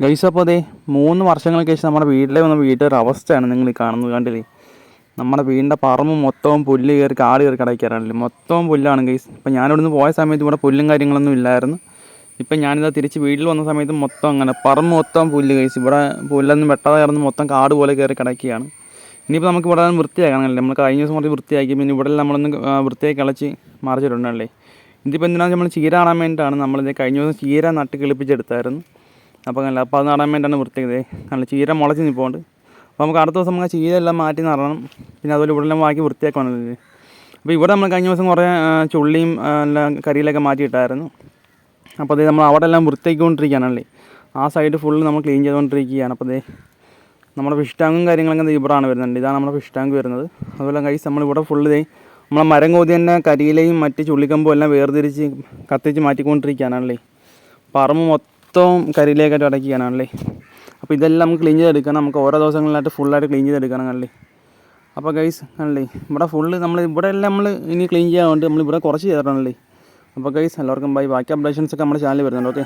Guys അപ്പോൾ അതെ 3 വർഷങ്ങൾക്ക് ശേഷം നമ്മുടെ വീട്ടിലെ വന്ന വീട്ടൊരു അവസ്ഥയാണ് നിങ്ങൾ ഈ കാണുന്നത്. കണ്ടില്ലേ, നമ്മുടെ വീടിൻ്റെ പറമ്പ് മൊത്തവും പുല്ല് കയറി കാട് കയറി കിടക്കാറാണല്ലേ, മൊത്തവും പുല്ലാണ് ഗൈസ്. ഇപ്പം ഞാനിവിടുന്ന് പോയ സമയത്ത് ഇവിടെ പുല്ലും കാര്യങ്ങളൊന്നും ഇല്ലായിരുന്നു. ഇപ്പം ഞാനിതാ തിരിച്ച് വീട്ടിൽ വന്ന സമയത്ത് മൊത്തം അങ്ങനെ പറമ്പ് മൊത്തം പുല്ല് ഗൈസ്. ഇവിടെ പുല്ലൊന്നും വെട്ടാതെ കിടന്ന് മൊത്തം കാട് പോലെ കയറി കിടക്കുകയാണ്. ഇനിയിപ്പോൾ നമുക്ക് ഇവിടെ വൃത്തിയാക്കണമല്ലേ, നമ്മൾ കഴിഞ്ഞ ദിവസം കുറച്ച് വൃത്തിയാക്കി, പിന്നെ ഇവിടെ നമ്മളൊന്ന് വൃത്തിയാക്കി കളച്ച് മറിച്ചിട്ടുണ്ടല്ലേ. ഇതിപ്പോൾ എന്തിനാണെന്ന് നമ്മൾ ചീര നടാൻ വേണ്ടിയിട്ടാണ്. നമ്മളിത് കഴിഞ്ഞ ദിവസം ചീര നട്ട് കിളിപ്പിച്ചെടുത്തായിരുന്നു. അപ്പോൾ അത് നടാൻ വേണ്ടിയിട്ടാണ് വൃത്തിയാക്കിയത്. നല്ല ചീര മുളച്ച് നിൽപ്പുണ്ട്. അപ്പോൾ നമുക്ക് അടുത്ത ദിവസം നമുക്ക് ചീര എല്ലാം മാറ്റി നടണം. പിന്നെ അതുപോലെ ഇവിടെ എല്ലാം ബാക്കി വൃത്തിയാക്കണമല്ലോ. അപ്പോൾ ഇവിടെ നമ്മൾ കഴിഞ്ഞ ദിവസം കുറേ ചുള്ളിയും എല്ലാം കരിയിലൊക്കെ മാറ്റിയിട്ടായിരുന്നു. അപ്പോൾ അത് നമ്മൾ അവിടെ എല്ലാം വൃത്തിയാക്കിക്കൊണ്ടിരിക്കുകയാണല്ലേ. ആ സൈഡ് ഫുള്ള് നമ്മൾ ക്ലീൻ ചെയ്തുകൊണ്ടിരിക്കുകയാണ്. അപ്പോൾ നമ്മുടെ ഫിഷ് ടാങ്കും കാര്യങ്ങളൊക്കെ ഇവിടെയാണ് വരുന്നുണ്ട്. ഇതാണ് നമ്മുടെ ഫിഷ് ടാങ്ക് വരുന്നത്. അതുപോലെ കൈസ് നമ്മളിവിടെ ഫുള്ള് നമ്മളെ മരം കോതി തന്നെ കരിയിലയും മറ്റ് ചുള്ളിക്കമ്പും എല്ലാം വേർതിരിച്ച് കത്തിച്ച് മാറ്റിക്കൊണ്ടിരിക്കുകയാണല്ലേ. പറമ്പ് മൊത്തവും കരിയിലേക്കായിട്ട് അടയ്ക്കുകയാണല്ലേ. അപ്പോൾ ഇതെല്ലാം നമുക്ക് ക്ലീൻ ചെയ്തെടുക്കണം. നമുക്ക് ഓരോ ദിവസങ്ങളിലായിട്ട് ഫുള്ളായിട്ട് ക്ലീൻ ചെയ്തെടുക്കണം കണ്ടേ. അപ്പോൾ ഗൈസ് കണ്ടേ, ഇവിടെ ഫുള്ള് ഇവിടെ എല്ലാം നമ്മൾ ഇനി ക്ലീൻ ചെയ്യാറുണ്ട്. നമ്മളിവിടെ കുറച്ച് ചെയ്തിട്ടുണ്ടല്ലേ. അപ്പോൾ ഗൈസ് എല്ലാവർക്കും ബൈ. ബാക്കി അപ്ഡേഷൻസൊക്കെ നമ്മുടെ ചാനലിൽ വരുന്നുണ്ട്. ഓക്കെ.